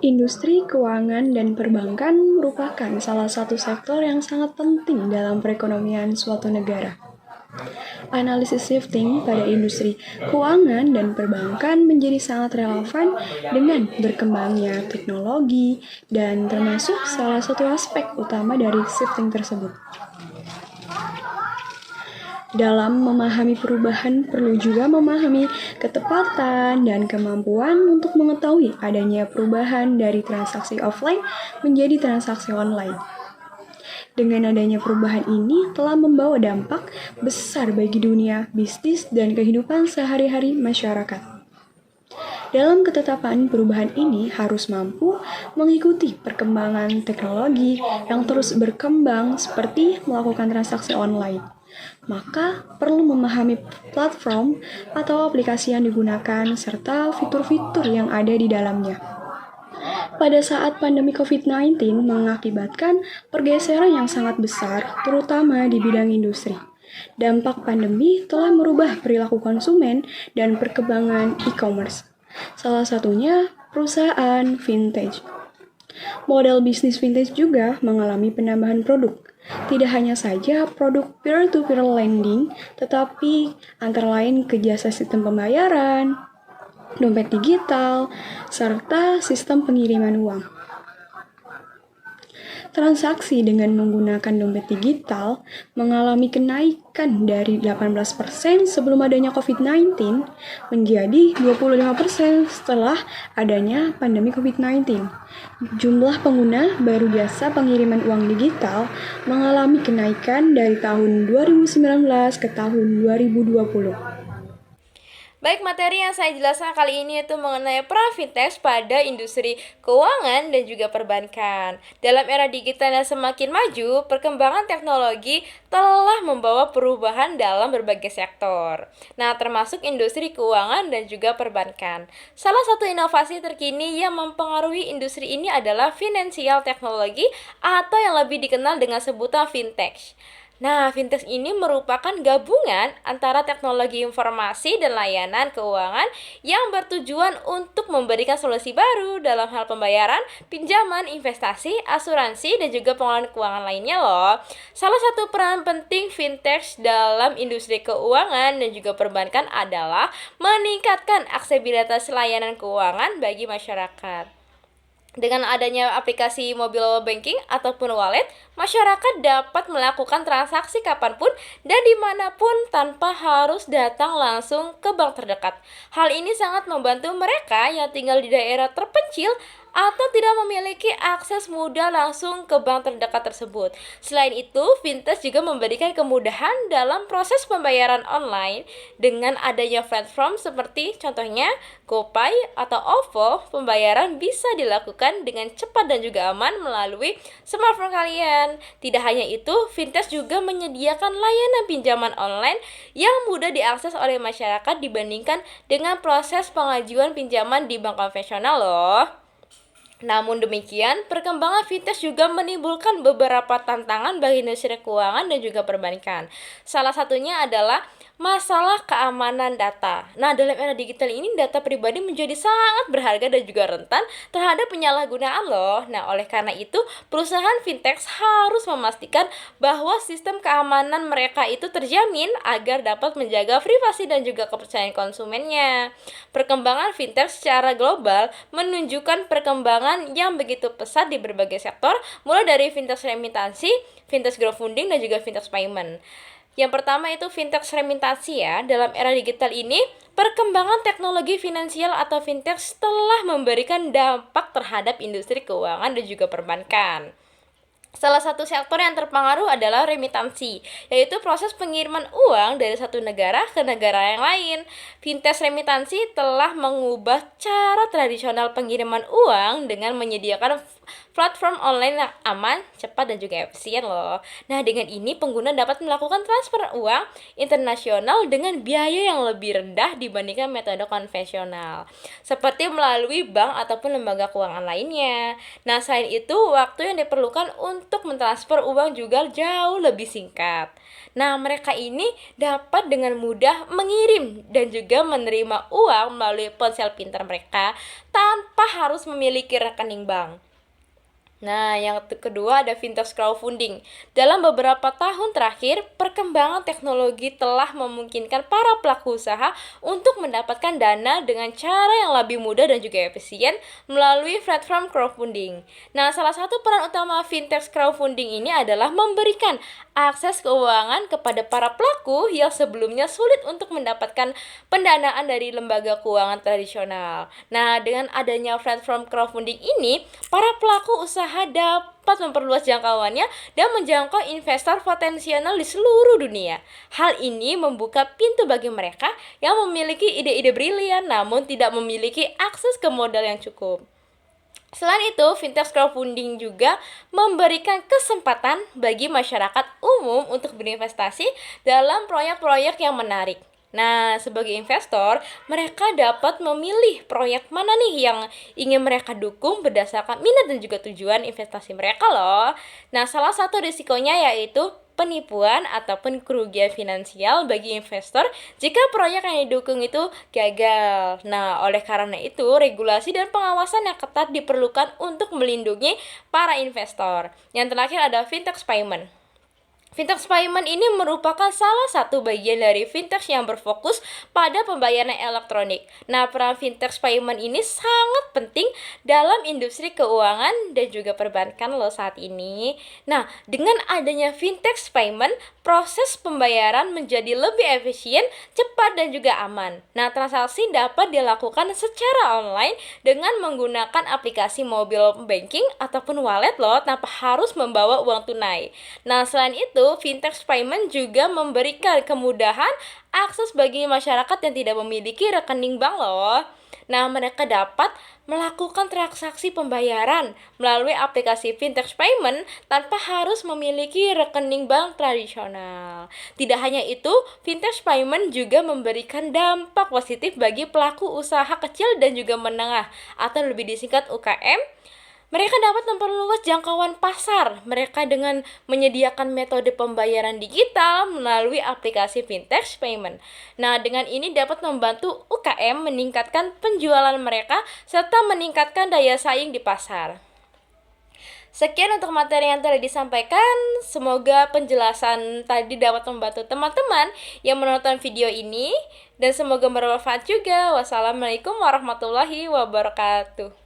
Industri keuangan dan perbankan merupakan salah satu sektor yang sangat penting dalam perekonomian suatu negara. Analisis shifting pada industri keuangan dan perbankan menjadi sangat relevan dengan berkembangnya teknologi dan termasuk salah satu aspek utama dari shifting tersebut. Dalam memahami perubahan perlu juga memahami ketepatan dan kemampuan untuk mengetahui adanya perubahan dari transaksi offline menjadi transaksi online. Dengan adanya perubahan ini telah membawa dampak besar bagi dunia, bisnis, dan kehidupan sehari-hari masyarakat. Dalam ketetapan perubahan ini harus mampu mengikuti perkembangan teknologi yang terus berkembang seperti melakukan transaksi online. Maka perlu memahami platform atau aplikasi yang digunakan serta fitur-fitur yang ada di dalamnya. Pada saat pandemi COVID-19 mengakibatkan pergeseran yang sangat besar, terutama di bidang industri. Dampak pandemi telah merubah perilaku konsumen dan perkembangan e-commerce. Salah satunya perusahaan vintage. Model bisnis vintage juga mengalami penambahan produk. Tidak hanya saja produk peer-to-peer lending, tetapi antara lain ke jasa sistem pembayaran, dompet digital, serta sistem pengiriman uang. Transaksi dengan menggunakan dompet digital mengalami kenaikan dari 18% sebelum adanya COVID-19 menjadi 25% setelah adanya pandemi COVID-19. Jumlah pengguna baru jasa pengiriman uang digital mengalami kenaikan dari tahun 2019 ke tahun 2020. Baik, materi yang saya jelaskan kali ini itu mengenai peran fintech pada industri keuangan dan juga perbankan. Dalam era digital yang semakin maju, perkembangan teknologi telah membawa perubahan dalam berbagai sektor. Nah, termasuk industri keuangan dan juga perbankan. Salah satu inovasi terkini yang mempengaruhi industri ini adalah financial technology atau yang lebih dikenal dengan sebutan fintech. Nah, fintech ini merupakan gabungan antara teknologi informasi dan layanan keuangan yang bertujuan untuk memberikan solusi baru dalam hal pembayaran, pinjaman, investasi, asuransi, dan juga pengelolaan keuangan lainnya loh. Salah satu peran penting fintech dalam industri keuangan dan juga perbankan adalah meningkatkan aksesibilitas layanan keuangan bagi masyarakat. Dengan adanya aplikasi mobile banking ataupun wallet, masyarakat dapat melakukan transaksi kapanpun dan dimanapun tanpa harus datang langsung ke bank terdekat. Hal ini sangat membantu mereka yang tinggal di daerah terpencil atau tidak memiliki akses mudah langsung ke bank terdekat tersebut. Selain itu, fintech juga memberikan kemudahan dalam proses pembayaran online dengan adanya platform seperti contohnya GoPay atau OVO. Pembayaran bisa dilakukan dengan cepat dan juga aman melalui smartphone kalian. Tidak hanya itu, fintech juga menyediakan layanan pinjaman online yang mudah diakses oleh masyarakat dibandingkan dengan proses pengajuan pinjaman di bank konvensional loh. Namun demikian, perkembangan fintech juga menimbulkan beberapa tantangan bagi industri keuangan dan juga perbankan. Salah satunya adalah masalah keamanan data. Nah, dalam era digital ini data pribadi menjadi sangat berharga dan juga rentan terhadap penyalahgunaan loh. Nah, oleh karena itu, perusahaan fintech harus memastikan bahwa sistem keamanan mereka itu terjamin agar dapat menjaga privasi dan juga kepercayaan konsumennya. Perkembangan fintech secara global menunjukkan perkembangan yang begitu pesat di berbagai sektor, mulai dari fintech remitansi, fintech crowdfunding, dan juga fintech payment. Yang pertama itu fintech remitansi ya. Dalam era digital ini, perkembangan teknologi finansial atau fintech telah memberikan dampak terhadap industri keuangan dan juga perbankan. Salah satu sektor yang terpengaruh adalah remitansi, yaitu proses pengiriman uang dari satu negara ke negara yang lain. Fintech remitansi telah mengubah cara tradisional pengiriman uang dengan menyediakan platform online yang aman, cepat, dan juga efisien loh. Nah, dengan ini pengguna dapat melakukan transfer uang internasional dengan biaya yang lebih rendah dibandingkan metode konvensional, seperti melalui bank ataupun lembaga keuangan lainnya. Nah, selain itu, waktu yang diperlukan untuk mentransfer uang juga jauh lebih singkat. Nah, mereka ini dapat dengan mudah mengirim dan juga menerima uang melalui ponsel pintar mereka tanpa harus memiliki rekening bank. Nah, yang kedua ada fintech crowdfunding. Dalam beberapa tahun terakhir, perkembangan teknologi telah memungkinkan para pelaku usaha untuk mendapatkan dana dengan cara yang lebih mudah dan juga efisien melalui platform crowdfunding. Nah, salah satu peran utama fintech crowdfunding ini adalah memberikan akses keuangan kepada para pelaku yang sebelumnya sulit untuk mendapatkan pendanaan dari lembaga keuangan tradisional. Nah, dengan adanya platform crowdfunding ini, para pelaku usaha dapat memperluas jangkauannya dan menjangkau investor potensial di seluruh dunia. Hal ini membuka pintu bagi mereka yang memiliki ide-ide brilian namun tidak memiliki akses ke modal yang cukup. Selain itu, fintech crowdfunding juga memberikan kesempatan bagi masyarakat umum untuk berinvestasi dalam proyek-proyek yang menarik. Nah, sebagai investor, mereka dapat memilih proyek mana nih yang ingin mereka dukung berdasarkan minat dan juga tujuan investasi mereka loh. Nah, salah satu risikonya yaitu penipuan ataupun kerugian finansial bagi investor jika proyek yang didukung itu gagal. Nah, oleh karena itu, regulasi dan pengawasan yang ketat diperlukan untuk melindungi para investor. Yang terakhir ada fintech payment. Fintech payment ini merupakan salah satu bagian dari fintech yang berfokus pada pembayaran elektronik. Nah, peran fintech payment ini sangat penting dalam industri keuangan dan juga perbankan loh saat ini. Nah, dengan adanya fintech payment, proses pembayaran menjadi lebih efisien, cepat, dan juga aman. Nah, transaksi dapat dilakukan secara online dengan menggunakan aplikasi mobile banking ataupun wallet loh, tanpa harus membawa uang tunai. Nah, selain itu, fintech payment juga memberikan kemudahan akses bagi masyarakat yang tidak memiliki rekening bank loh. Nah, mereka dapat melakukan transaksi pembayaran melalui aplikasi fintech payment tanpa harus memiliki rekening bank tradisional. Tidak hanya itu, fintech payment juga memberikan dampak positif bagi pelaku usaha kecil dan juga menengah atau lebih disingkat UKM. Mereka dapat memperluas jangkauan pasar mereka dengan menyediakan metode pembayaran digital melalui aplikasi fintech payment. Nah, dengan ini dapat membantu UKM meningkatkan penjualan mereka serta meningkatkan daya saing di pasar. Sekian untuk materi yang telah disampaikan. Semoga penjelasan tadi dapat membantu teman-teman yang menonton video ini dan semoga bermanfaat juga. Wassalamualaikum warahmatullahi wabarakatuh.